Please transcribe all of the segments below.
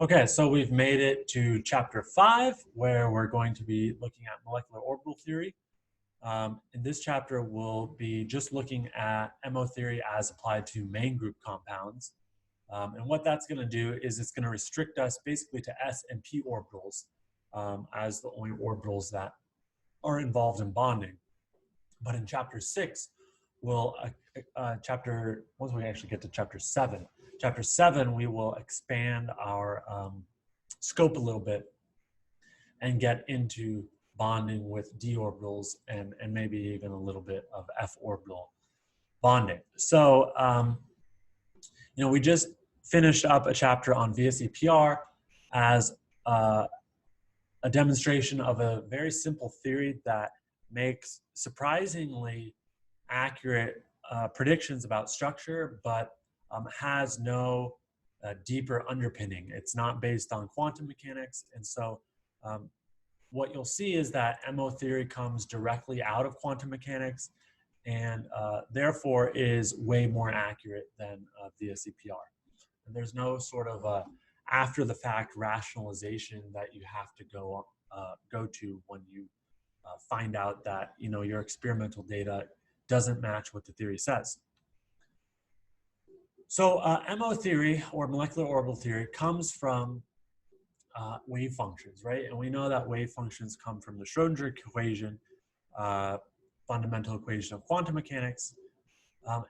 Okay, so we've made it to chapter 5, where we're going to be looking at molecular orbital theory. In this chapter, we'll be just looking at MO theory as applied to main group compounds. And what that's going to do is it's going to restrict us basically to S and P orbitals as the only orbitals that are involved in bonding. But in chapter 6, we'll, once we actually get to chapter 7, we will expand our scope a little bit and get into bonding with d orbitals and maybe even a little bit of f orbital bonding. So, we just finished up a chapter on VSEPR as a demonstration of a very simple theory that makes surprisingly accurate predictions about structure, but has no deeper underpinning. It's not based on quantum mechanics. And so what you'll see is that MO theory comes directly out of quantum mechanics and therefore is way more accurate than VSEPR. And there's no sort of after the fact rationalization that you have to go to when you find out that your experimental data doesn't match what the theory says. So MO theory, or molecular orbital theory, comes from wave functions, right? And we know that wave functions come from the Schrodinger equation, fundamental equation of quantum mechanics.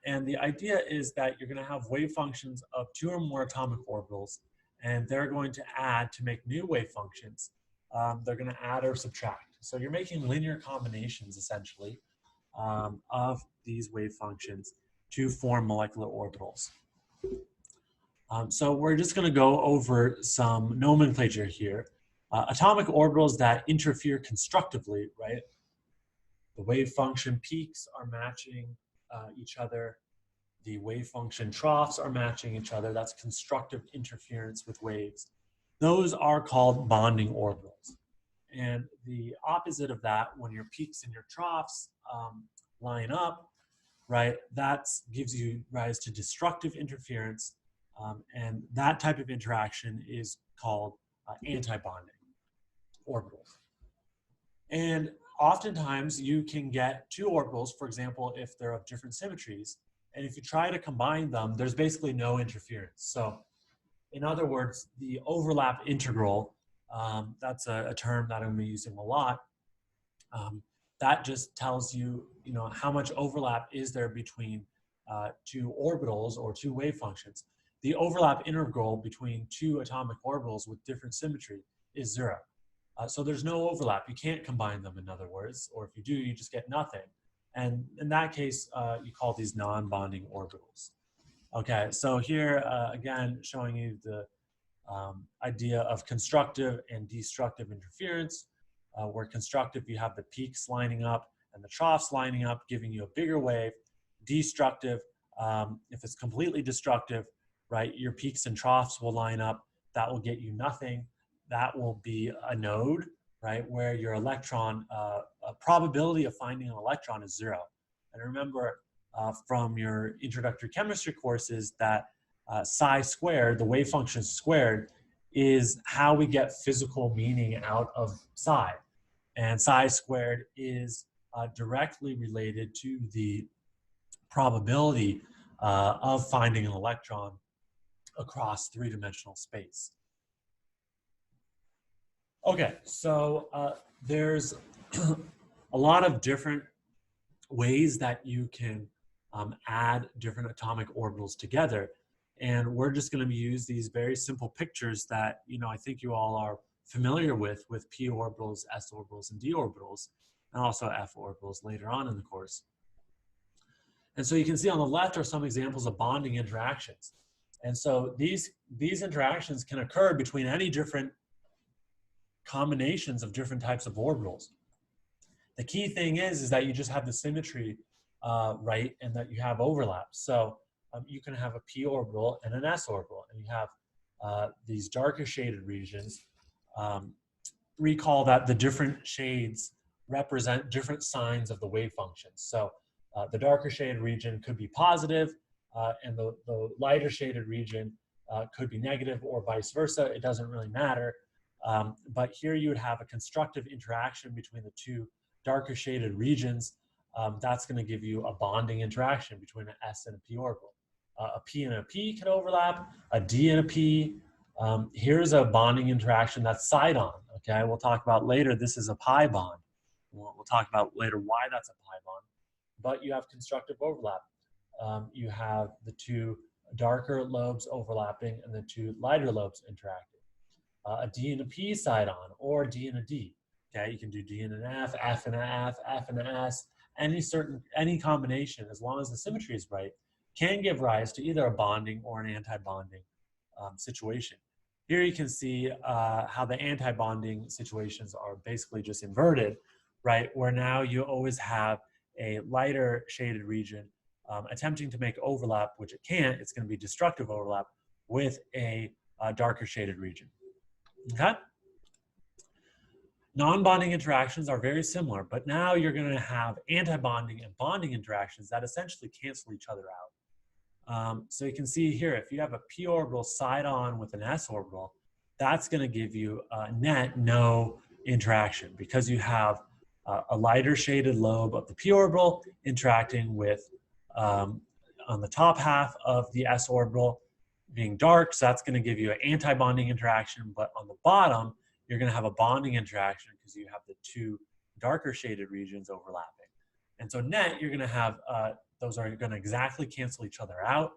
And the idea is that you're going to have wave functions of 2 or more atomic orbitals, and they're going to add to make new wave functions. They're going to add or subtract. So you're making linear combinations, essentially, of these wave functions to form molecular orbitals. So we're just going to go over some nomenclature here. Atomic orbitals that interfere constructively, right? The wave function peaks are matching each other. The wave function troughs are matching each other. That's constructive interference with waves. Those are called bonding orbitals. And the opposite of that, when your peaks and your troughs line up, right, that gives you rise to destructive interference. And that type of interaction is called anti-bonding orbitals. And oftentimes you can get 2 orbitals, for example, if they're of different symmetries. And if you try to combine them, there's basically no interference. So in other words, the overlap integral, that's a term that I'm going to be using a lot. That just tells you, how much overlap is there between 2 orbitals or 2 wave functions. The overlap integral between 2 atomic orbitals with different symmetry is 0. So there's no overlap. You can't combine them, in other words, or if you do, you just get nothing. And in that case, you call these non-bonding orbitals. Okay, so here, again, showing you the idea of constructive and destructive interference. Where constructive, you have the peaks lining up and the troughs lining up, giving you a bigger wave. Destructive, if it's completely destructive, right, your peaks and troughs will line up. That will get you nothing. That will be a node, right, where your electron, a probability of finding an electron is 0. And remember from your introductory chemistry courses that psi squared, the wave function squared, is how we get physical meaning out of psi. And psi squared is directly related to the probability of finding an electron across 3-dimensional space. Okay, so there's a lot of different ways that you can add different atomic orbitals together. And we're just going to use these very simple pictures that, I think you all are familiar with p orbitals, s orbitals, and d orbitals, and also f orbitals later on in the course. And so you can see on the left are some examples of bonding interactions. And so these interactions can occur between any different combinations of different types of orbitals. The key thing is that you just have the symmetry, right, and that you have overlap. So you can have a p orbital and an s orbital, and you have these darker shaded regions. Recall that the different shades represent different signs of the wave functions. So the darker shaded region could be positive, and the lighter shaded region could be negative or vice versa. It doesn't really matter. But here you would have a constructive interaction between the two darker shaded regions. That's going to give you a bonding interaction between an S and a p orbital. A p and a p can overlap, a d and a p. Here's a bonding interaction that's side-on. Okay, we'll talk about later. This is a pi bond. We'll talk about later why that's a pi bond. But you have constructive overlap. You have the two darker lobes overlapping and the two lighter lobes interacting. A D and a P side on, or D and a D. Okay, you can do D and an F and an F, F and an S. Any combination, as long as the symmetry is right, can give rise to either a bonding or an anti-bonding situation. Here you can see how the anti-bonding situations are basically just inverted, right? Where now you always have a lighter shaded region attempting to make overlap, which it can't. It's going to be destructive overlap with a darker shaded region. Okay? Non-bonding interactions are very similar, but now you're going to have anti-bonding and bonding interactions that essentially cancel each other out. So you can see here, if you have a p orbital side on with an s orbital, that's going to give you net no interaction because you have a lighter shaded lobe of the p orbital interacting with on the top half of the s orbital being dark, so that's going to give you an anti-bonding interaction, but on the bottom, you're going to have a bonding interaction because you have the two darker shaded regions overlapping. And so net, you're going to have, those are going to exactly cancel each other out.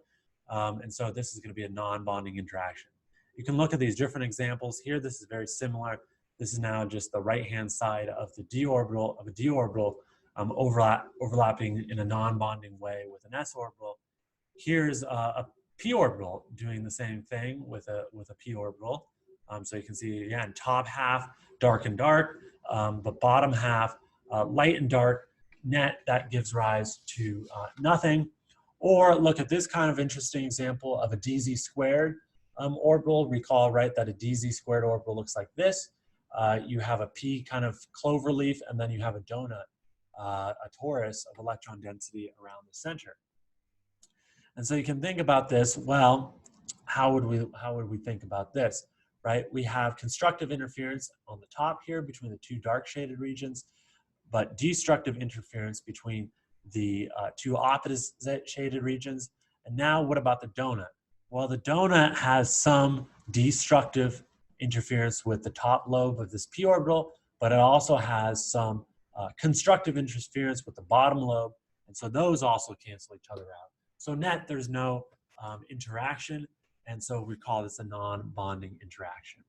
And so this is going to be a non-bonding interaction. You can look at these different examples here. This is very similar. This is now just the right-hand side of the d orbital, of a d orbital overlapping in a non-bonding way with an s orbital. Here's a p orbital doing the same thing with a p orbital. So you can see, again, top half dark and dark, but bottom half light and dark. Net, that gives rise to nothing. Or look at this kind of interesting example of a dz squared orbital. Recall, right, that a dz squared orbital looks like this. You have a p kind of clover leaf, and then you have a donut, a torus of electron density around the center. And so you can think about this, well, how would we think about this, right? We have constructive interference on the top here between the two dark shaded regions, but destructive interference between the two opposite shaded regions. And now what about the donut? Well, the donut has some destructive interference with the top lobe of this p orbital, but it also has some constructive interference with the bottom lobe. And so those also cancel each other out. So net, there's no interaction, and so we call this a non-bonding interaction.